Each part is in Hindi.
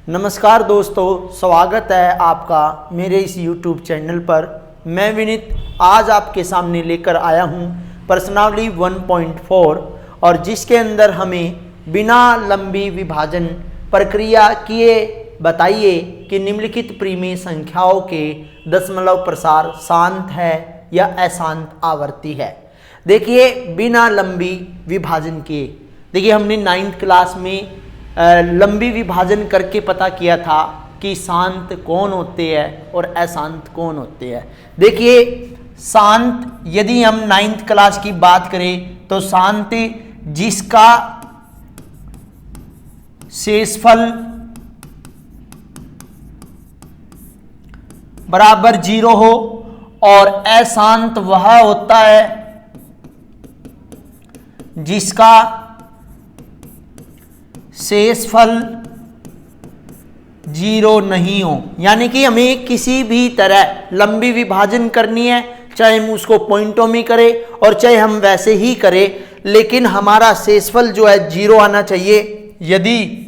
नमस्कार दोस्तों, स्वागत है आपका मेरे इस YouTube चैनल पर। मैं विनीत आज आपके सामने लेकर आया हूँ प्रश्नावली 1.4 और जिसके अंदर हमें बिना लंबी विभाजन प्रक्रिया किए बताइए कि निम्नलिखित परिमेय संख्याओं के दशमलव प्रसार शांत है या अशांत आवर्ती है। देखिए बिना लंबी विभाजन किए, देखिए हमने 9th क्लास में लंबी विभाजन करके पता किया था कि शांत कौन होते हैं और अशांत कौन होते हैं। देखिए शांत, यदि हम 9th क्लास की बात करें तो शांत जिसका शेषफल बराबर 0 हो, और अशांत वह होता है जिसका शेषफल 0 नहीं हो। यानी कि हमें किसी भी तरह लंबी विभाजन करनी है, चाहे हम उसको पॉइंटों में करें और चाहे हम वैसे ही करें, लेकिन हमारा शेषफल जो है 0 आना चाहिए। यदि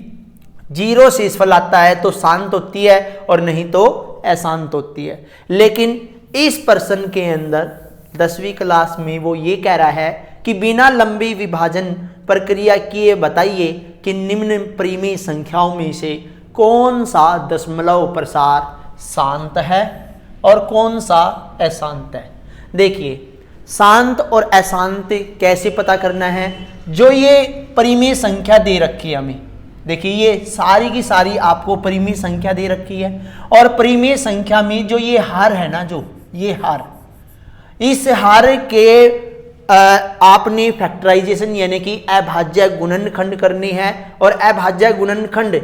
0 शेषफल आता है तो शांत होती है और नहीं तो अशांत होती है। लेकिन इस प्रश्न के अंदर 10वीं क्लास में वो ये कह रहा है कि बिना लंबी विभाजन प्रक्रिया किए बताइए कि निम्न परिमेय संख्याओं में से कौन सा दशमलव प्रसार शांत है और कौन सा अशांत है। देखिए शांत और अशांत कैसे पता करना है। जो ये परिमेय संख्या दे रखी है हमें, देखिए ये सारी की सारी आपको परिमेय संख्या दे रखी है, और परिमेय संख्या में जो ये हर है ना, जो ये हर, इस हर के आपने फैक्टराइजेशन यानी कि अभाज्य गुणनखंड करनी है। और अभाज्य गुणनखंड,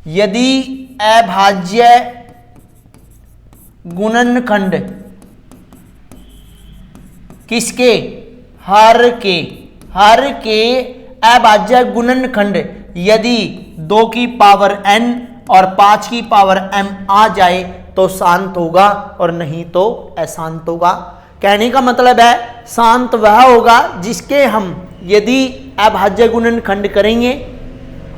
यदि अभाज्य गुणनखंड किसके, हर के अभाज्य गुणनखंड यदि 2 की पावर n और 5 की पावर m आ जाए तो शांत होगा और नहीं तो अशांत होगा। कहने का मतलब है शांत वह होगा जिसके हम यदि अभाज्य गुणनखंड करेंगे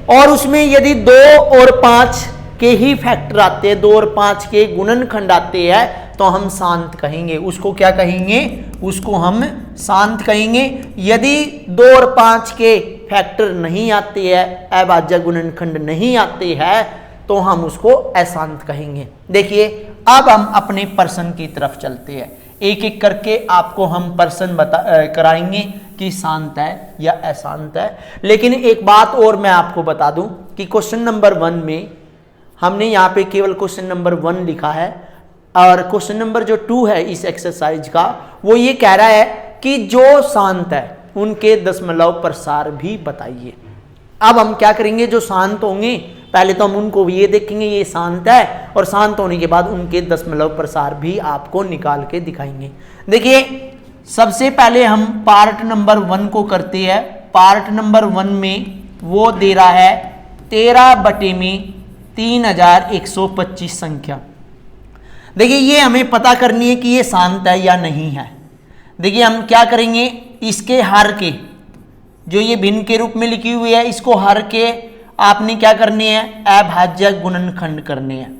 और उसमें यदि 2 और 5 के ही फैक्टर आते हैं, 2 और 5 के गुणनखंड आते हैं तो हम शांत कहेंगे। उसको क्या कहेंगे, उसको हम शांत कहेंगे। यदि 2 और 5 के फैक्टर नहीं आते हैं, अभाज्य गुणनखंड नहीं आते हैं, तो हम उसको अशांत कहेंगे। देखिए अब हम अपने प्रश्न की तरफ चलते हैं, एक एक करके आपको हम प्रश्न कराएंगे कि शांत है या अशांत है। लेकिन एक बात और मैं आपको बता दूं कि क्वेश्चन नंबर 1 में हमने यहाँ पे केवल क्वेश्चन नंबर 1 लिखा है, और क्वेश्चन नंबर जो 2 है इस एक्सरसाइज का, वो ये कह रहा है कि जो शांत है उनके दशमलव प्रसार भी बताइए। अब हम क्या करेंगे, जो शांत होंगे पहले तो हम उनको ये देखेंगे ये शांत है, और शांत होने के बाद उनके दशमलव प्रसार भी आपको निकाल के दिखाएंगे। देखिए सबसे पहले हम पार्ट नंबर 1 को करते हैं। पार्ट नंबर 1 में वो दे रहा है 13/3125 संख्या। देखिए ये हमें पता करनी है कि ये शांत है या नहीं है। देखिए हम क्या करेंगे, इसके हर के, जो ये भिन्न के रूप में लिखी हुई है, इसको हर के आपने क्या करनी है, अभाज्य गुणनखंड करने हैं।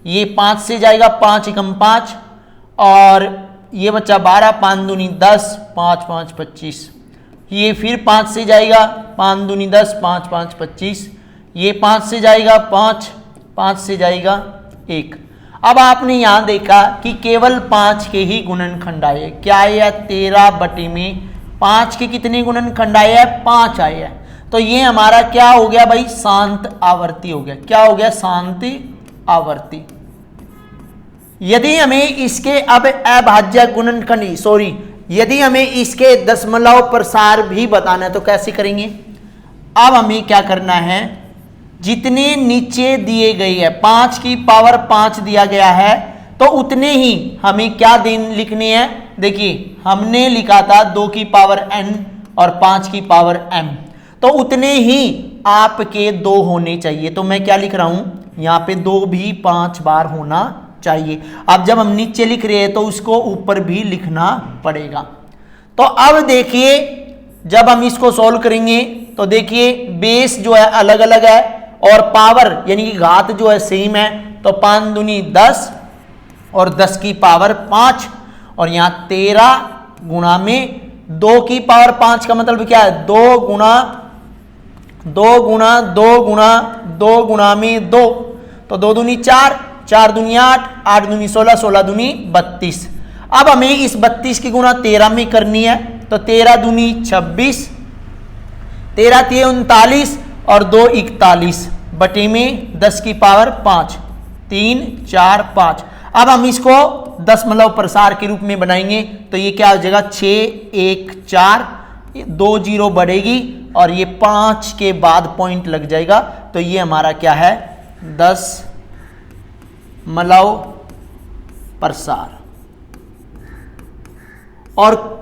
ये 5 से जाएगा, 5 एकम 5, और ये बच्चा 12, 5 दूनी 10, 5 5 25। ये फिर 5 से जाएगा, 5 दूनी 10, 5 5 25। ये 5 से जाएगा 5, 5 से जाएगा 1। अब आपने यहाँ देखा कि केवल 5 के ही गुणनखंड आए। क्या आया, 13/5 के कितने गुणनखंड आए हैं, 5 आए हैं। तो ये हमारा क्या हो गया भाई, शांत आवर्ती हो गया। क्या हो गया, शांत आवर्ती। यदि हमें इसके अब अभाज्य गुणनखंड, यदि हमें इसके दशमलव प्रसार भी बताना है तो कैसे करेंगे। अब हमें क्या करना है, जितने नीचे दिए गए हैं, 5 की पावर 5 दिया गया है, तो उतने ही हमें क्या दिन लिखने हैं। देखिए हमने लिखा था 2 की पावर n और 5 की पावर m, तो उतने ही आपके 2 होने चाहिए। तो मैं क्या लिख रहा हूं, यहाँ पे 2 भी 5 बार होना चाहिए। अब जब हम नीचे लिख रहे हैं तो उसको ऊपर भी लिखना पड़ेगा। तो अब देखिए जब हम इसको सॉल्व करेंगे तो देखिए बेस जो है अलग अलग है और पावर यानी कि घात जो है सेम है, तो 5 दूनी 10 और 10 की पावर 5, और यहाँ 13 गुणा में 2 की पावर 5 का मतलब क्या है 2 गुणा 2 गुणा 2 गुणा 2 गुणा में 2, तो 2 दूनी 4, 4 दूनी 8, 8 दूनी 16, 16 दूनी 32। अब हमें इस 32 की गुणा 13 में करनी है, तो 13 दूनी 26, 13 3 39 और 2 41 बटे में 10 की पावर 5, 3 4 5। अब हम इसको दशमलव प्रसार के रूप में बनाएंगे, तो ये क्या हो जाएगा 6 1 4, 2 0 बढ़ेगी और ये 5 के बाद पॉइंट लग जाएगा, तो ये हमारा क्या है दशमलव प्रसार। और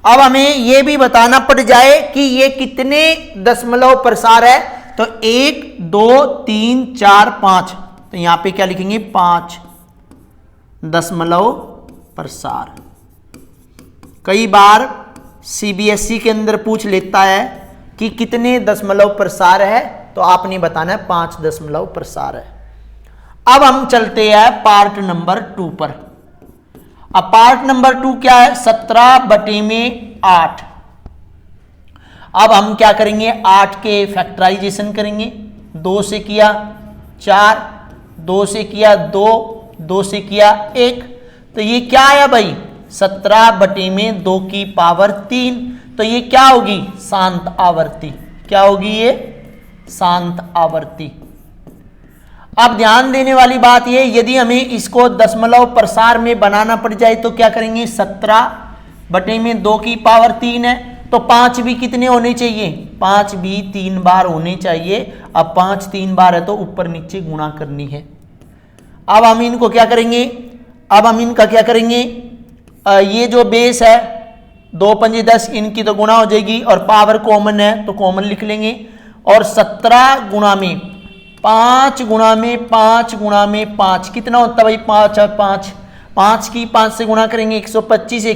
अब हमें यह भी बताना पड़ जाए कि ये कितने दशमलव प्रसार है, तो 1 2 3 4 5, तो यहां पे क्या लिखेंगे 5 दशमलव प्रसार। कई बार सीबीएसई के अंदर पूछ लेता है कि कितने दशमलव प्रसार है, तो आपने बताना है 5 दशमलव प्रसार है। अब हम चलते हैं पार्ट नंबर 2 पर। अब पार्ट नंबर 2 क्या है 17 बटे में 8। अब हम क्या करेंगे 8 के फैक्टराइजेशन करेंगे, 2 से किया 4, 2 से किया 2, 2 से किया 1, तो ये क्या है भाई 17 बटे में 2 की पावर 3, तो ये क्या होगी शांत आवर्ती। क्या होगी ये शांत आवर्ती। अब ध्यान देने वाली बात ये, यदि हमें इसको दशमलव प्रसार में बनाना पड़ जाए तो क्या करेंगे 17 बटे में 2 की पावर 3 है, तो 5 भी कितने होने चाहिए 5 भी 3 बार होने चाहिए। अब 5 3 बार है तो ऊपर नीचे गुणा करनी है। अब हम इनको क्या करेंगे, अब हम इनका क्या करेंगे, ये जो बेस है 2 5 10, इनकी तो गुणा हो जाएगी और पावर कॉमन है तो कॉमन लिख लेंगे, और 17 गुणा में 5 गुणा में 5 गुणा में 5 कितना होता है भाई 5 और 5, 5 की 5 से गुणा करेंगे 125,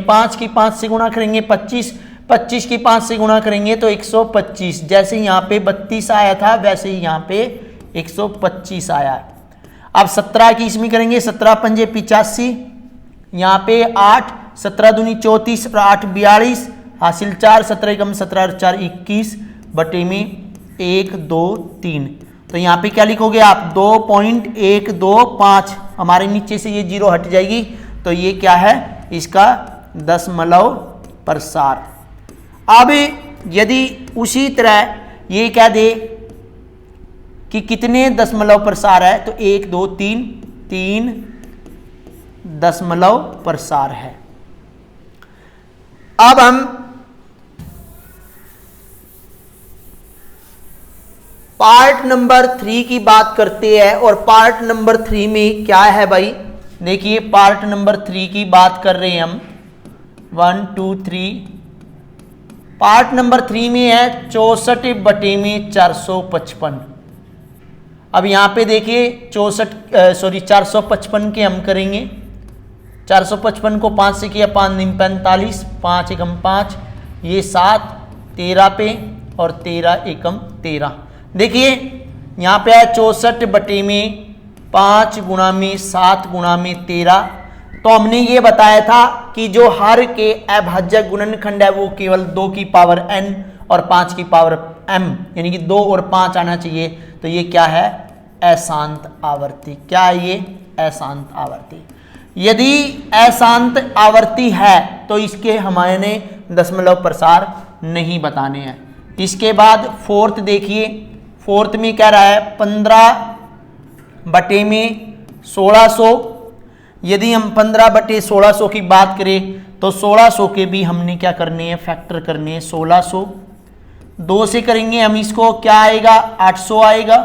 5 की 5 से गुणा करेंगे 25, 25 की 5 से गुणा करेंगे तो 125। जैसे यहाँ पे 32 आया था वैसे ही यहाँ पे 125 आया है। अब 17 की इसमें करेंगे 17 पंजे 85, यहाँ पे 8, 17 दूनी 34 और 8 42, हासिल 4, 17 कम 17 और 4 21 बटे में 1 2 3, तो यहाँ पे क्या लिखोगे आप 2.125, हमारे नीचे से ये 0 हट जाएगी, तो ये क्या है इसका दशमलव प्रसार। अब यदि उसी तरह ये क्या दे कि कितने दशमलव प्रसार है, तो 1 2 3 3 दशमलव प्रसार है। अब हम पार्ट नंबर 3 की बात करते हैं, और पार्ट नंबर 3 में क्या है भाई, देखिए पार्ट नंबर 3 की बात कर रहे हैं हम 1 2 3। पार्ट नंबर 3 में है 64 बटे में 455। अब यहाँ पे देखिए 455 के हम करेंगे, 455 को 5 से किया 5 दिन 45, 5 एकम 5, ये 7 13 पे और 13 एकम 13। देखिए यहाँ पे है 64 बटे में 5 गुणा में 7 गुणा में 13, तो हमने ये बताया था कि जो हर के अभाज्य गुणनखंड है वो केवल 2 की पावर n और 5 की पावर m, यानी कि 2 और 5 आना चाहिए, तो ये क्या है अशांत आवर्ती। क्या है ये अशांत आवर्ती। यदि अशांत आवर्ती है तो इसके हमारे दशमलव प्रसार नहीं बताने हैं। इसके बाद फोर्थ देखिए, फोर्थ में क्या रहा है 15 बटे में 1600। यदि हम 15 बटे 1600 की बात करें तो 1600 के भी हमने क्या करने हैं फैक्टर करने हैं 1600। 2 से करेंगे हम इसको, क्या आएगा 800 आएगा।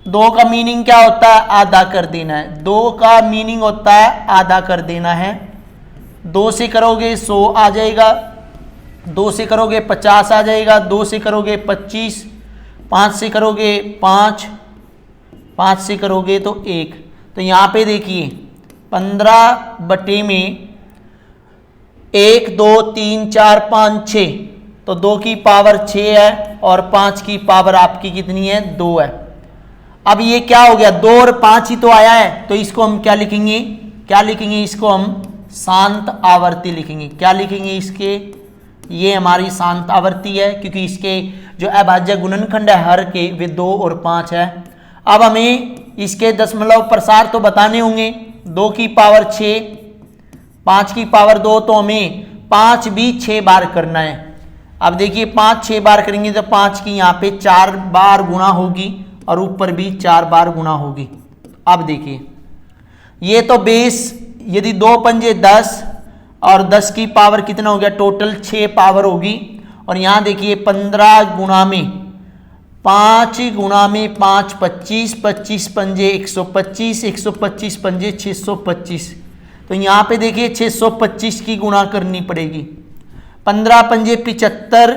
2 का मीनिंग क्या होता है आधा कर देना है, 2 का मीनिंग होता है आधा कर देना है। 2 से करोगे 100 आ जाएगा, 2 से करोगे 50 आ जाएगा, 2 से करोगे 25, 5 से करोगे 5, 5 से करोगे तो 1। तो यहाँ पे देखिए 15 बटे में 1 2 3 4 5 6, तो 2 की पावर 6 है और 5 की पावर आपकी कितनी है 2 है। अब ये क्या हो गया 2 और 5 ही तो आया है, तो इसको हम क्या लिखेंगे, इसको हम शांत आवर्ती लिखेंगे। क्या लिखेंगे इसके, ये हमारी शांत आवर्ती है क्योंकि इसके जो अभाज्य गुणनखंड है हर के वे 2 और 5 है। अब हमें इसके दशमलव प्रसार तो बताने होंगे, 2 की पावर 6, 5 की पावर 2, तो हमें 5 भी 6 बार करना है। अब देखिए 5 6 बार करेंगे तो 5 की यहाँ पे 4 बार गुणा होगी और ऊपर भी 4 बार गुणा होगी। अब देखिए ये तो बेस, यदि 2 पंजे 10 और 10 की पावर कितना हो गया, टोटल 6 पावर होगी। और यहाँ देखिए 15 गुणा में 5 गुणा में 5 25, 25 पंजे 125, 125 पंजे 625। तो यहाँ पे देखिए 625 की गुणा करनी पड़ेगी। 15 पंजे 75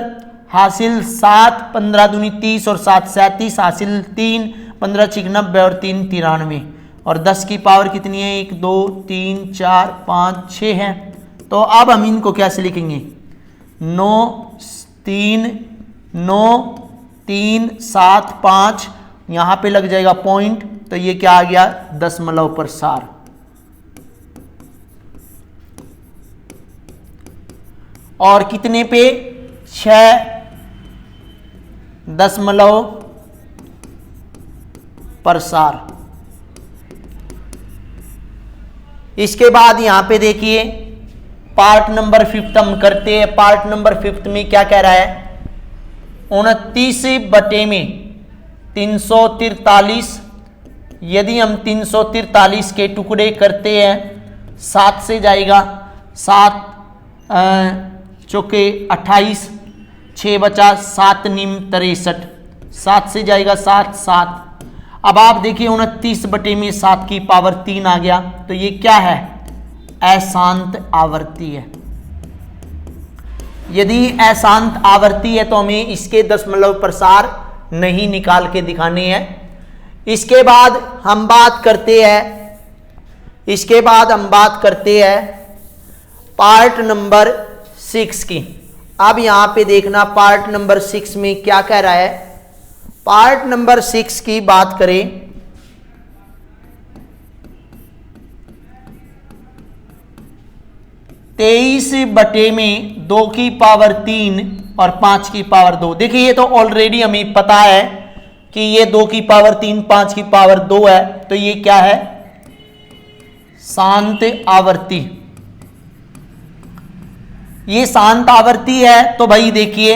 हासिल 7, 15 दूनी 30 और 7 37 हासिल 3, 15 छिक 90 और 3 93। और 10 की पावर कितनी है 1 2 3 4 5 6 है। तो अब हम इनको कैसे लिखेंगे, 9 3 9 3 7 5, यहाँ पे लग जाएगा पॉइंट, तो ये क्या आ गया दशमलव प्रसार। और कितने पे 6 दशमलव प्रसार। इसके बाद यहां पे देखिए पार्ट नंबर 5 हम करते हैं। पार्ट नंबर 5 में क्या कह रहा है, 29 बटे में 343। यदि हम 343 के टुकड़े करते हैं 7 से जाएगा, 7 चौके 28, 6 बचा 7 निम 63, 7 से जाएगा 7 7। अब आप देखिए 29 बटे में 7 की पावर 3 आ गया, तो ये क्या है अशांत आवर्ती है। यदि अशांत आवर्ती है तो हमें इसके दशमलव प्रसार नहीं निकाल के दिखाने हैं। इसके बाद हम बात करते हैं पार्ट नंबर 6 की। अब यहां पे देखना पार्ट नंबर 6 में क्या कह रहा है। पार्ट नंबर 6 की बात करें, तेईस बटे में 2 की पावर 3 और 5 की पावर 2। देखिए ये तो ऑलरेडी हमें पता है कि ये 2 की पावर 3 5 की पावर 2 है, तो ये क्या है शांत आवर्ती। ये शांत आवर्ती है तो भाई देखिए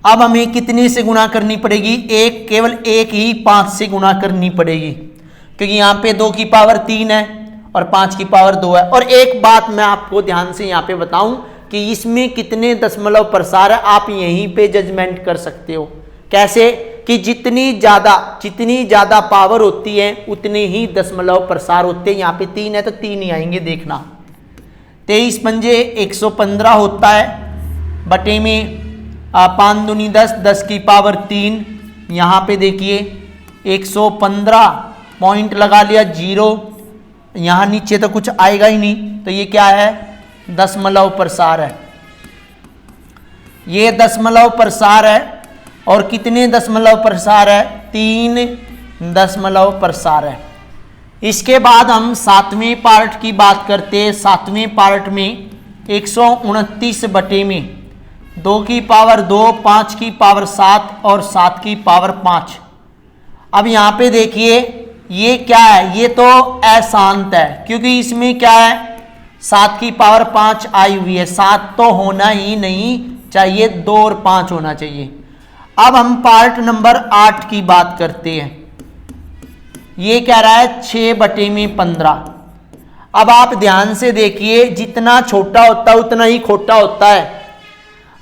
अब हमें कितने से गुणा करनी पड़ेगी, केवल एक ही 5 से गुणा करनी पड़ेगी क्योंकि यहां पे 2 की पावर 3 है और 5 की पावर 2 है। और एक बात मैं आपको ध्यान से यहां पे बताऊं कि इसमें कितने दशमलव प्रसार है, आप यहीं पे जजमेंट कर सकते हो। कैसे कि जितनी ज्यादा पावर होती है उतने ही दशमलव प्रसार होते हैं। यहाँ पे 3 है तो 3 ही आएंगे, देखना 23 पंजे 115 होता है, बटे में 5 दूनी 10, 10 की पावर 3। यहाँ पे देखिए 115 पॉइंट लगा लिया 0, यहाँ नीचे तो कुछ आएगा ही नहीं, तो ये क्या है दशमलव प्रसार है। ये दशमलव प्रसार है। और कितने दशमलव प्रसार है 3 दशमलव प्रसार है। इसके बाद हम 7वें पार्ट की बात करते हैं। 7वें पार्ट में 129 बटे में 2 की पावर 2, 5 की पावर 7 और 7 की पावर 5। अब यहाँ पे देखिए ये क्या है, ये तो अशांत है क्योंकि इसमें क्या है 7 की पावर 5 आई हुई है। 7 तो होना ही नहीं चाहिए, 2 और 5 होना चाहिए। अब हम पार्ट नंबर 8 की बात करते हैं। ये कह रहा है 6 बटे में 15। अब आप ध्यान से देखिए जितना छोटा होता है उतना ही खोटा होता है।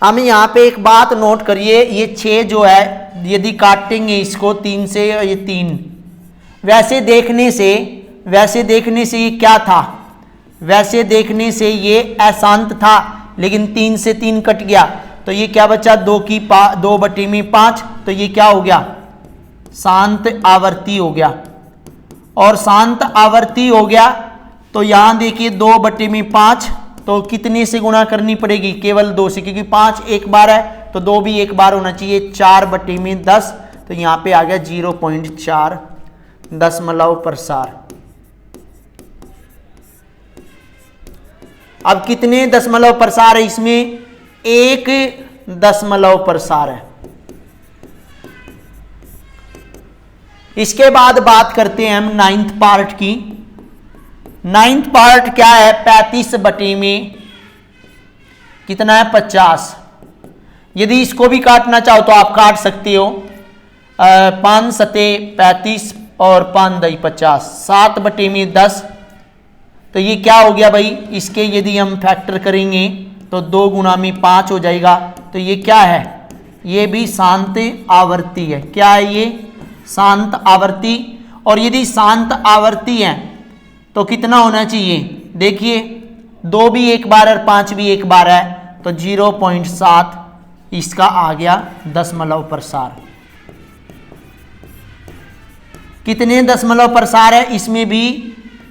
हम यहाँ पे एक बात नोट करिए, ये 6 जो है यदि काटेंगे इसको 3 से, ये 3 वैसे देखने से ये क्या था, वैसे देखने से ये अशांत था, लेकिन 3 से 3 कट गया तो ये क्या बचा 2 बटे में 5, तो ये क्या हो गया शांत आवर्ती हो गया। और शांत आवर्ती हो गया तो यहां देखिए 2/5, तो कितने से गुणा करनी पड़ेगी? केवल 2 से, क्योंकि 5 एक बार है तो 2 भी एक बार होना चाहिए। 4/10, तो यहां पे आ गया 0.4 दशमलव प्रसार। अब कितने दशमलव प्रसार है इसमें? 1 दशमलव प्रसार है। इसके बाद बात करते हैं हम 9th पार्ट की। 9th पार्ट क्या है? 35 बटे में कितना है? 50। यदि इसको भी काटना चाहो तो आप काट सकते हो। 5 सते 35 और 5 दई 50, 7 बटे में 10। तो ये क्या हो गया भाई? इसके यदि हम फैक्टर करेंगे तो 2 गुना में 5 हो जाएगा। तो ये क्या है? ये भी शांत आवर्ती है। क्या है ये? शांत आवर्ती। और यदि शांत आवर्ती है तो कितना होना चाहिए? देखिए 2 भी एक बार और 5 भी एक बार है, तो 0.7 इसका आ गया दशमलव प्रसार। कितने दशमलव प्रसार है? इसमें भी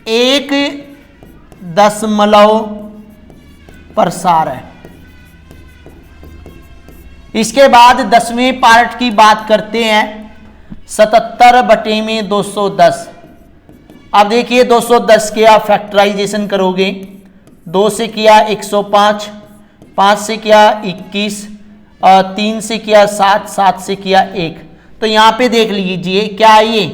1 दशमलव प्रसार है। इसके बाद 10वें पार्ट की बात करते हैं। 77 बटे में 210। अब देखिए 210 के आप फैक्टराइजेशन करोगे। 2 से किया 105, 5 से किया 21, 3 से किया 7, 7 से किया 1। तो यहां पे देख लीजिए क्या है ये?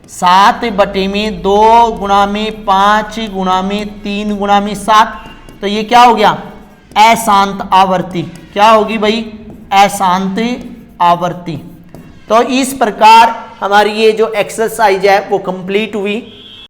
7 बटे में 2 गुणा में 5 गुणा में 3 गुणा में 7। तो ये क्या हो गया? अशांत आवर्ती। क्या होगी भाई? अशांत आवर्ती। तो इस प्रकार हमारी ये जो एक्सरसाइज है वो कंप्लीट हुई।